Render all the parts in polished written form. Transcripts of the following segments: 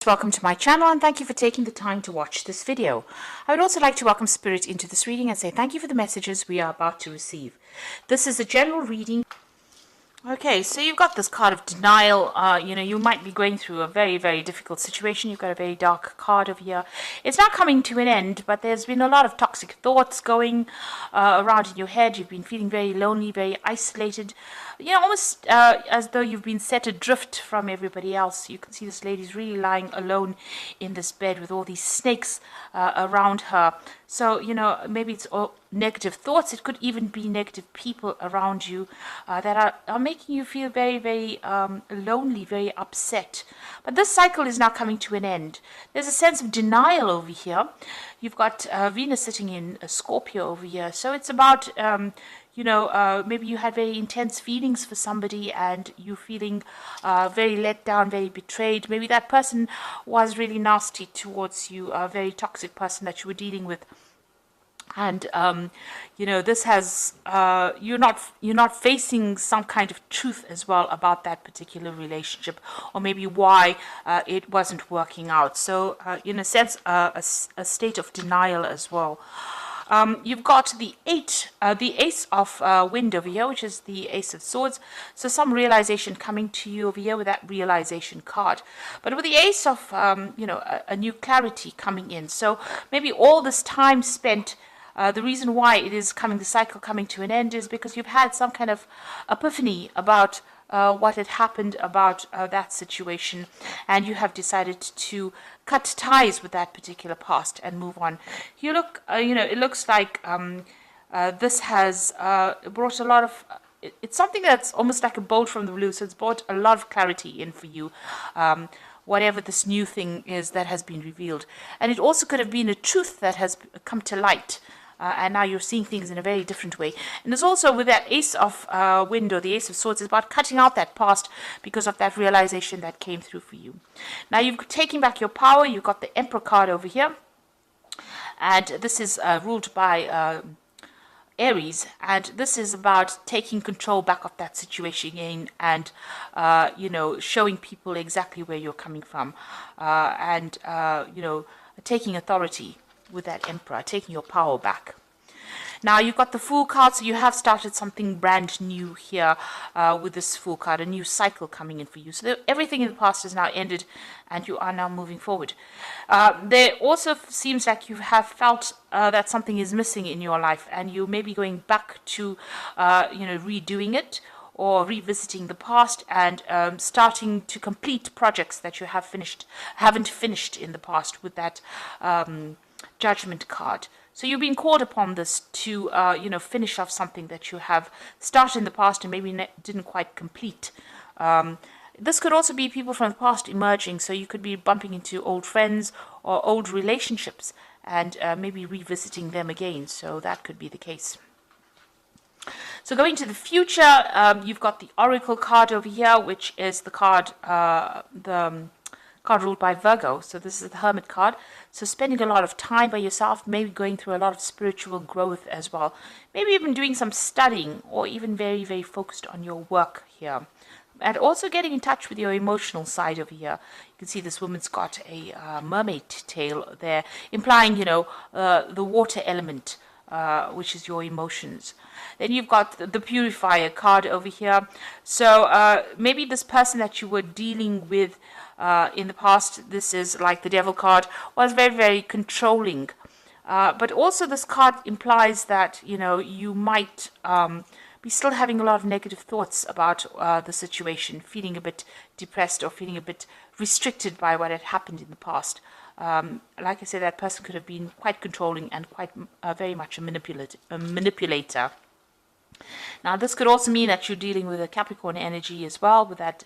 Welcome to my channel and thank you for taking the time to watch this video. I would also like to welcome Spirit into this reading and say thank you for the messages we are about to receive. This is a general reading. Okay, so you've got this card of denial. You might be going through a very, very difficult situation. You've got a very dark card over here. It's not coming to an end, but there's been a lot of toxic thoughts going around in your head. You've been feeling very lonely, very isolated. Almost as though you've been set adrift from everybody else. You can see this lady's really lying alone in this bed with all these snakes around her. So, maybe it's all negative thoughts. It could even be negative people around you that are making you feel very, very lonely, very upset. But this cycle is now coming to an end. There's a sense of denial over here. You've got Venus sitting in Scorpio over here. So it's about, maybe you had very intense feelings for somebody and you're feeling very let down, very betrayed. Maybe that person was really nasty towards you, a very toxic person that you were dealing with. And this has you're not facing some kind of truth as well about that particular relationship, or maybe why it wasn't working out. So in a sense, a state of denial as well. You've got the Ace of Wind over here, which is the Ace of Swords. So some realization coming to you over here with that realization card. But with the Ace of, a new clarity coming in. So maybe all this time spent, the reason why it is the cycle coming to an end is because you've had some kind of epiphany about what had happened about that situation, and you have decided to cut ties with that particular past and move on. You look, it looks like this has brought a lot of. It's something that's almost like a bolt from the blue. So it's brought a lot of clarity in for you. Whatever this new thing is that has been revealed, and it also could have been a truth that has come to light. And now you're seeing things in a very different way. And there's also with that Ace of Wind or the Ace of Swords, it's about cutting out that past because of that realization that came through for you. Now you've taken back your power. You've got the Emperor card over here. And this is ruled by Aries. And this is about taking control back of that situation again and, showing people exactly where you're coming from. Taking authority with that Emperor, taking your power back. Now you've got the Fool card, so you have started something brand new here with this Fool card, a new cycle coming in for you. So everything in the past has now ended and you are now moving forward. There also seems like you have felt that something is missing in your life and you may be going back to, redoing it or revisiting the past and starting to complete projects that you haven't finished in the past with that Judgment card. So you've been called upon this to, finish off something that you have started in the past and maybe didn't quite complete. This could also be people from the past emerging. So you could be bumping into old friends or old relationships and maybe revisiting them again. So that could be the case. So going to the future, you've got the Oracle card over here, which is the card, card ruled by Virgo. So this is the Hermit card. So spending a lot of time by yourself, maybe going through a lot of spiritual growth as well. Maybe even doing some studying or even very, very focused on your work here. And also getting in touch with your emotional side over here. You can see this woman's got a mermaid tail there, implying, the water element, which is your emotions. Then you've got the Purifier card over here. So maybe this person that you were dealing with in the past, this is like the Devil card, was very, very controlling. But also this card implies that, you might be still having a lot of negative thoughts about the situation, feeling a bit depressed or feeling a bit restricted by what had happened in the past. Like I said, that person could have been quite controlling and quite very much a manipulator. Now, this could also mean that you're dealing with a Capricorn energy as well with that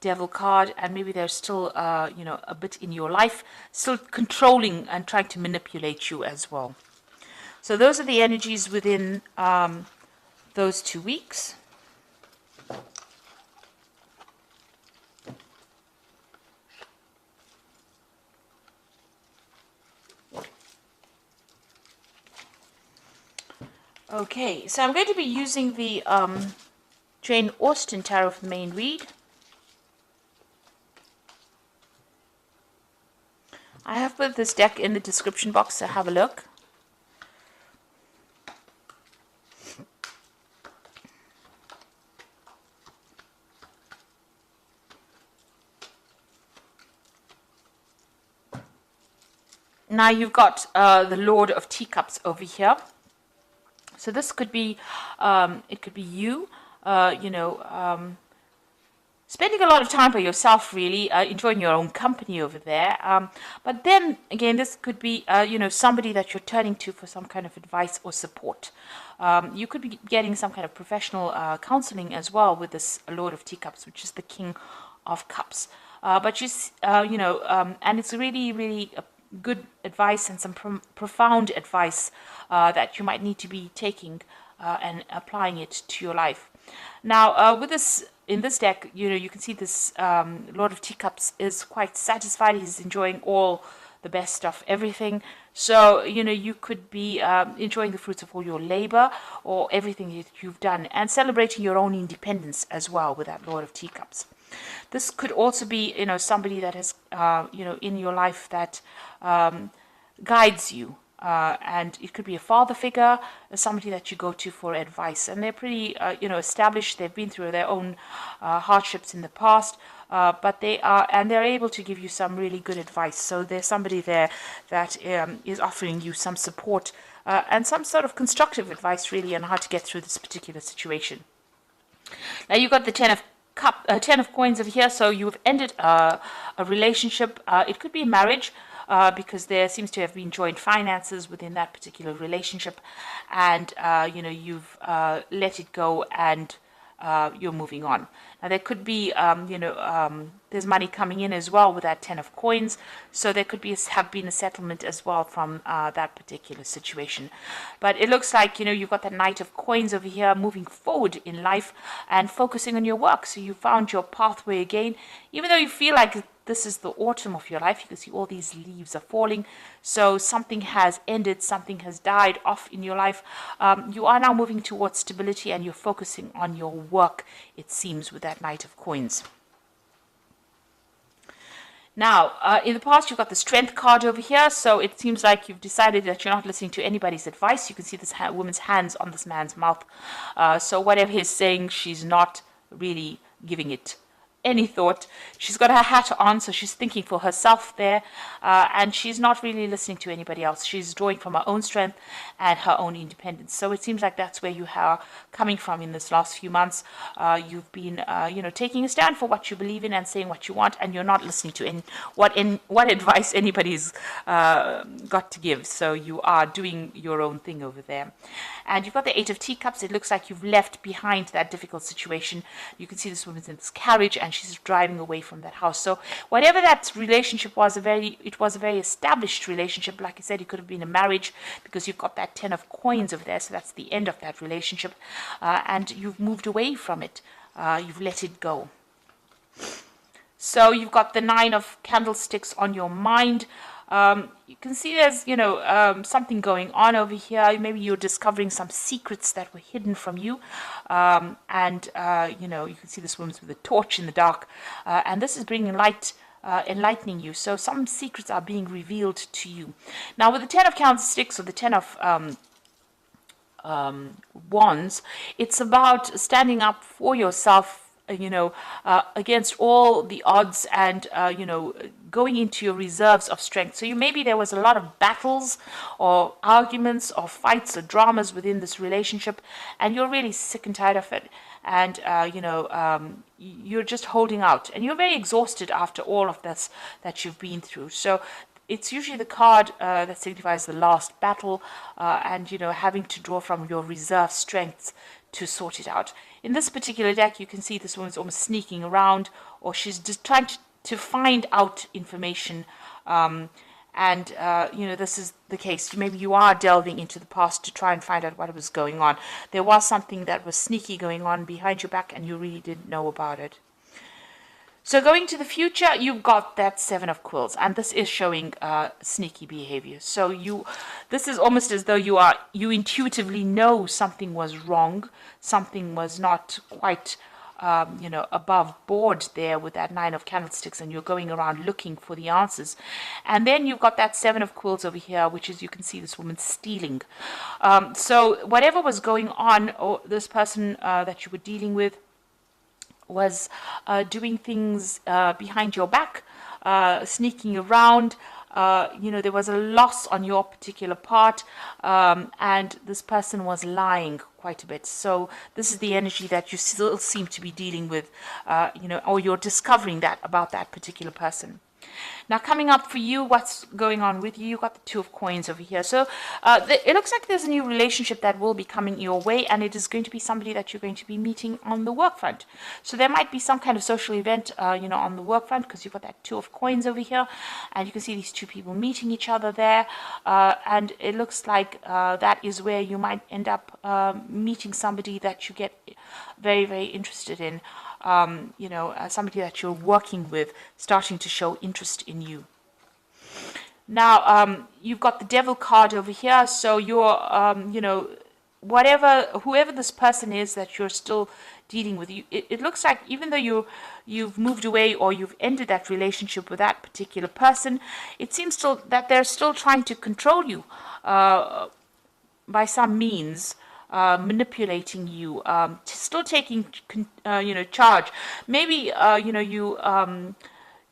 Devil card, and maybe there's still, a bit in your life still controlling and trying to manipulate you as well. So those are the energies within those 2 weeks. Okay, so I'm going to be using the Jane Austen Tarot for the main read. with this deck in the description box to have a look. Now you've got the Lord of Teacups over here. So this could be, it could be you, spending a lot of time by yourself, really, enjoying your own company over there. But then, again, this could be, somebody that you're turning to for some kind of advice or support. You could be getting some kind of professional counseling as well with this Lord of Teacups, which is the King of Cups. And it's really, really good advice and some profound advice that you might need to be taking and applying it to your life. Now, with this, in this deck, you can see this Lord of Teacups is quite satisfied. He's enjoying all the best of everything. So, you could be enjoying the fruits of all your labor or everything that you've done and celebrating your own independence as well with that Lord of Teacups. This could also be, somebody that has, in your life that guides you. And it could be a father figure, somebody that you go to for advice. And they're pretty, established. They've been through their own hardships in the past. But they're able to give you some really good advice. So there's somebody there that is offering you some support and some sort of constructive advice, really, on how to get through this particular situation. Now you've got the Ten of Coins over here. So you've ended a relationship. It could be a marriage. Because there seems to have been joint finances within that particular relationship, and you've let it go and you're moving on. Now there could be there's money coming in as well with that Ten of Coins, so there could have been a settlement as well from that particular situation. But it looks like you've got the Knight of Coins over here, moving forward in life and focusing on your work. So you found your pathway again, even though you feel like this is the autumn of your life. You can see all these leaves are falling. So something has ended, something has died off in your life. You are now moving towards stability and you're focusing on your work, it seems, with that Knight of Coins. Now, in the past, you've got the Strength card over here. So it seems like you've decided that you're not listening to anybody's advice. You can see this woman's hands on this man's mouth. So whatever he's saying, she's not really giving it any thought. She's got her hat on, so she's thinking for herself there, and she's not really listening to anybody else. She's drawing from her own strength and her own independence. So it seems like that's where you are coming from in this last few months. You've been, taking a stand for what you believe in and saying what you want, and you're not listening to what advice anybody's got to give. So you are doing your own thing over there. And you've got the Eight of Teacups. It looks like you've left behind that difficult situation. You can see this woman's in this carriage and she's driving away from that house. So whatever that relationship was, it was a very established relationship. Like I said, it could have been a marriage because you've got that Ten of Coins over there. So that's the end of that relationship. And you've moved away from it. You've let it go. So you've got the Nine of Candlesticks on your mind. You can see there's, something going on over here. Maybe you're discovering some secrets that were hidden from you. You can see this woman's with a torch in the dark. And this is bringing light, enlightening you. So some secrets are being revealed to you. Now, with the Ten of Candlesticks or the Ten of Wands, it's about standing up for yourself, against all the odds and, going into your reserves of strength. So maybe there was a lot of battles or arguments or fights or dramas within this relationship, and you're really sick and tired of it. And, you're just holding out and you're very exhausted after all of this that you've been through. So it's usually the card that signifies the last battle and, having to draw from your reserve strengths to sort it out. In this particular deck, you can see this woman's almost sneaking around, or she's just trying to find out information. This is the case. Maybe you are delving into the past to try and find out what was going on. There was something that was sneaky going on behind your back, and you really didn't know about it. So going to the future, you've got that Seven of Quills, and this is showing sneaky behavior. So this is almost as though you intuitively know something was wrong, something was not quite above board there with that 9 of candlesticks, and you're going around looking for the answers. And then you've got that 7 of quills over here, which is, you can see this woman stealing. So whatever was going on, or this person that you were dealing with was doing things behind your back, sneaking around. There was a loss on your particular part, and this person was lying quite a bit. So this is the energy that you still seem to be dealing with, or you're discovering that about that particular person. Now, coming up for you, what's going on with you? You've got the 2 of coins over here. So it looks like there's a new relationship that will be coming your way, and it is going to be somebody that you're going to be meeting on the work front. So there might be some kind of social event, on the work front, because you've got that 2 of coins over here, and you can see these 2 people meeting each other there, and it looks like that is where you might end up meeting somebody that you get very, very interested in. Somebody that you're working with starting to show interest in you. Now, you've got the devil card over here. So you're, whoever this person is that you're still dealing with, it looks like even though you've moved away or you've ended that relationship with that particular person, it seems still that they're still trying to control you by some means. Manipulating you, still taking charge. Maybe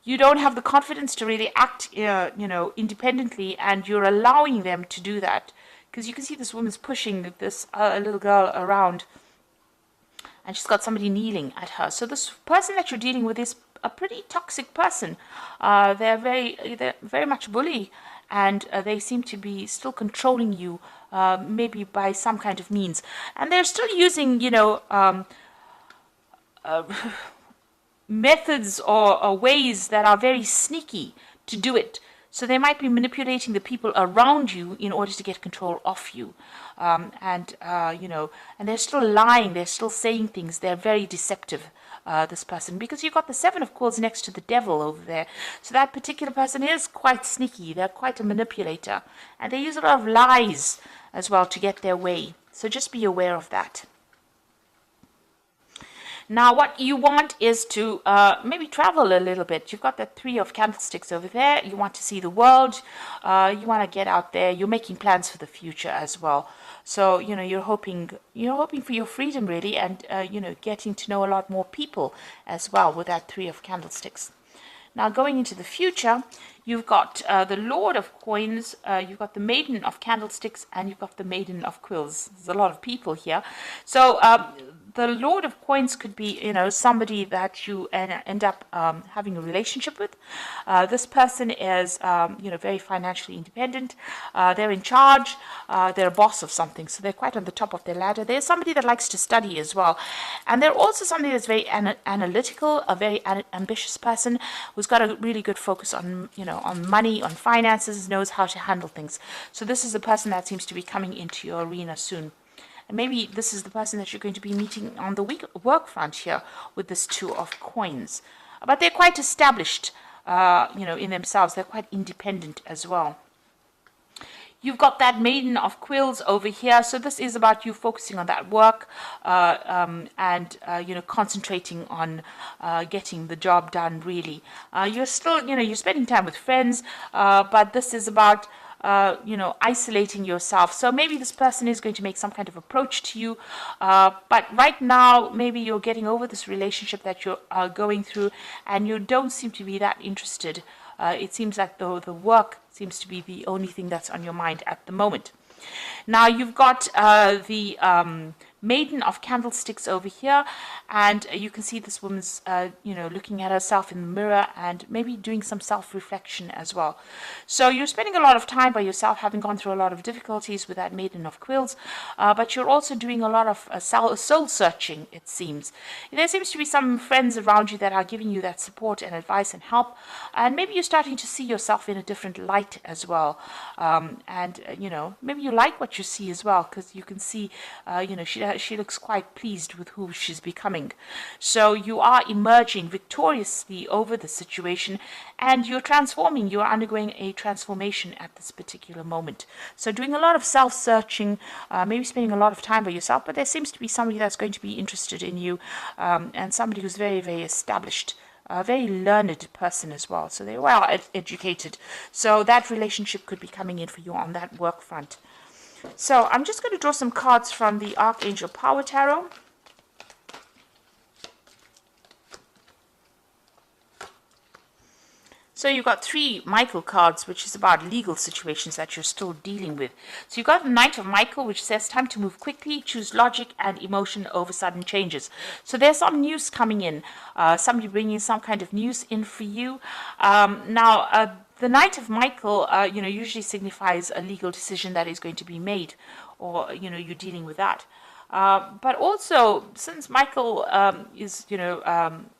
you don't have the confidence to really act independently, and you're allowing them to do that, because you can see this woman's pushing this little girl around, and she's got somebody kneeling at her. So this person that you're dealing with is a pretty toxic person. They're very much bully, and they seem to be still controlling you, maybe by some kind of means. And they're still using, methods or ways that are very sneaky to do it. So they might be manipulating the people around you in order to get control of you. And they're still lying. They're still saying things. They're very deceptive, this person, because you've got the 7 of coins next to the devil over there. So that particular person is quite sneaky. They're quite a manipulator. And they use a lot of lies as well to get their way. So just be aware of that. Now, what you want is to maybe travel a little bit. You've got the 3 of candlesticks over there. You want to see the world. You want to get out there. You're making plans for the future as well. So, you're hoping for your freedom, really, and, getting to know a lot more people as well with that 3 of candlesticks. Now, going into the future, you've got the Lord of Coins, you've got the Maiden of Candlesticks, and you've got the Maiden of Quills. There's a lot of people here. So, the Lord of Coins could be, somebody that you end up having a relationship with. This person is, very financially independent. They're in charge. They're a boss of something, so they're quite on the top of their ladder. They're somebody that likes to study as well. And they're also somebody that's very analytical, a very ambitious person who's got a really good focus on, on money, on finances, knows how to handle things. So this is a person that seems to be coming into your arena soon. And maybe this is the person that you're going to be meeting on the work front here with this 2 of coins. But they're quite established, in themselves. They're quite independent as well. You've got that Maiden of Quills over here. So this is about you focusing on that work and, concentrating on getting the job done, really. You're still, you're spending time with friends, but this is about isolating yourself. So maybe this person is going to make some kind of approach to you, but right now maybe you're getting over this relationship that you're going through, and you don't seem to be that interested. It seems like the work seems to be the only thing that's on your mind at the moment. Now you've got the Maiden of Candlesticks over here, and you can see this woman's, looking at herself in the mirror and maybe doing some self-reflection as well. So you're spending a lot of time by yourself, having gone through a lot of difficulties with that Maiden of Quills, but you're also doing a lot of soul-searching, it seems. There seems to be some friends around you that are giving you that support and advice and help, and maybe you're starting to see yourself in a different light as well. And maybe you like what you see as well, because you can see, she looks quite pleased with who she's becoming. So you are emerging victoriously over the situation, and you're transforming. You're undergoing a transformation at this particular moment. So doing a lot of self-searching, maybe spending a lot of time by yourself, but there seems to be somebody that's going to be interested in you, and somebody who's very, very established, a very learned person as well. So they're well educated. So that relationship could be coming in for you on that work front. So I'm just going to draw some cards from the Archangel Power Tarot. So you've got 3 Michael cards, which is about legal situations that you're still dealing with. So you've got the Knight of Michael, which says time to move quickly, choose logic and emotion over sudden changes. So there's some news coming in, somebody bringing some kind of news in for you. The Knight of Michael, usually signifies a legal decision that is going to be made, or, you're dealing with that. But also, since Michael is,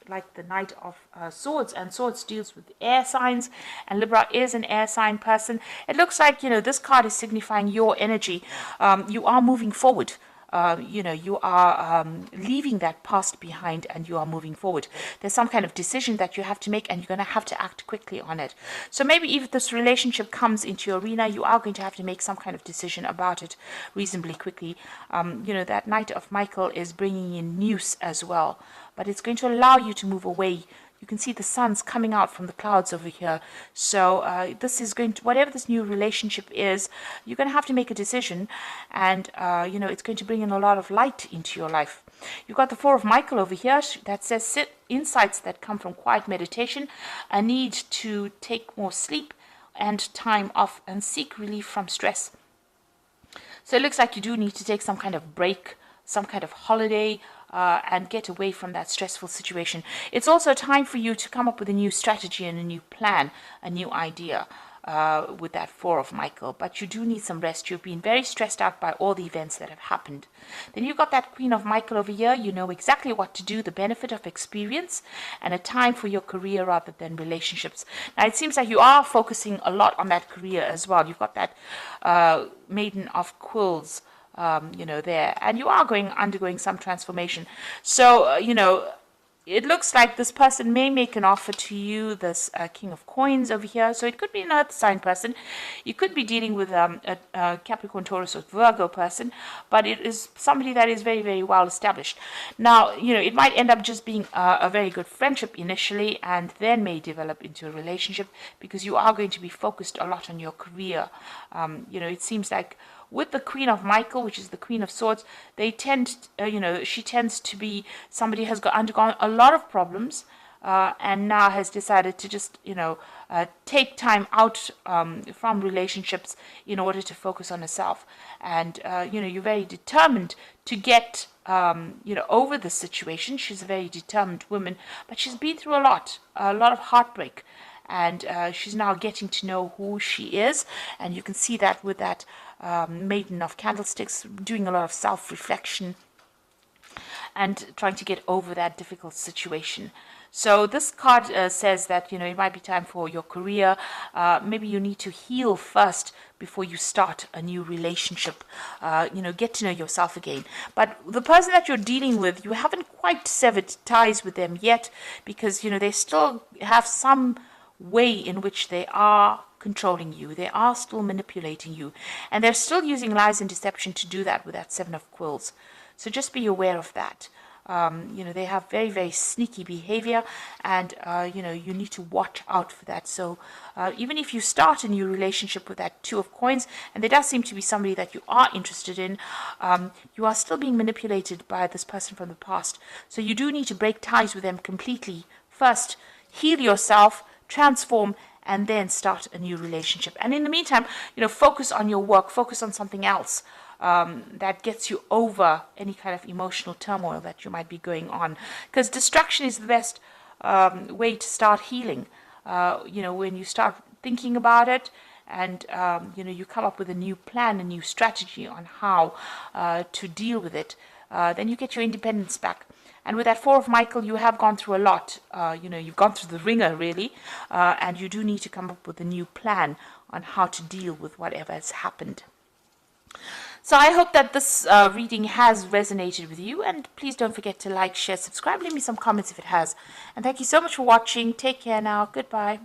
like the Knight of Swords, and Swords deals with air signs, and Libra is an air sign person, it looks like, this card is signifying your energy. You are moving forward. You are leaving that past behind, and you are moving forward. There's some kind of decision that you have to make, and you're going to have to act quickly on it. So maybe if this relationship comes into your arena, you are going to have to make some kind of decision about it reasonably quickly. That Knight of Michael is bringing in news as well, but it's going to allow you to move away. You can see the sun's coming out from the clouds over here. So this is going to, whatever this new relationship is, you're going to have to make a decision, and it's going to bring in a lot of light into your life. You've got the 4 of Michael over here that says insights that come from quiet meditation, a need to take more sleep and time off, and seek relief from stress. So it looks like you do need to take some kind of break, some kind of holiday, and get away from that stressful situation. It's also time for you to come up with a new strategy and a new plan, a new idea with that 4 of Michael. But you do need some rest. You've been very stressed out by all the events that have happened. Then you've got that Queen of Michael over here. You know exactly what to do, the benefit of experience, and a time for your career rather than relationships. Now, it seems like you are focusing a lot on that career as well. You've got that Maiden of Quills, there, and you are undergoing some transformation. So, it looks like this person may make an offer to you, this King of Coins over here. So it could be an earth sign person. You could be dealing with a Capricorn, Taurus, or Virgo person, but it is somebody that is very, very well established. Now, it might end up just being a very good friendship initially, and then may develop into a relationship, because you are going to be focused a lot on your career. It seems like with the Queen of Michael, which is the Queen of Swords, they tend, she tends to be somebody who has undergone a lot of problems, and now has decided to just, take time out from relationships in order to focus on herself. And, you're very determined to get, over the situation. She's a very determined woman, but she's been through a lot of heartbreak. And she's now getting to know who she is, and you can see that with that Maiden of Candlesticks, doing a lot of self-reflection and trying to get over that difficult situation. So this card says that, it might be time for your career. Maybe you need to heal first before you start a new relationship. Get to know yourself again. But the person that you're dealing with, you haven't quite severed ties with them yet, because, they still have some way in which they are controlling you. They are still manipulating you, and they're still using lies and deception to do that with that 7 of Quills. So just be aware of that. They have very, very sneaky behavior, and you need to watch out for that. So even if you start a new relationship with that 2 of Coins, and there does seem to be somebody that you are interested in, you are still being manipulated by this person from the past. So you do need to break ties with them completely first, heal yourself, transform, and then start a new relationship. And in the meantime, focus on your work, focus on something else that gets you over any kind of emotional turmoil that you might be going on. Because distraction is the best way to start healing. When you start thinking about it, and you come up with a new plan, a new strategy on how to deal with it, then you get your independence back. And with that 4 of Michael, you have gone through a lot. You've gone through the ringer, really. And you do need to come up with a new plan on how to deal with whatever has happened. So I hope that this reading has resonated with you, and please don't forget to like, share, subscribe, leave me some comments if it has. And thank you so much for watching. Take care now. Goodbye.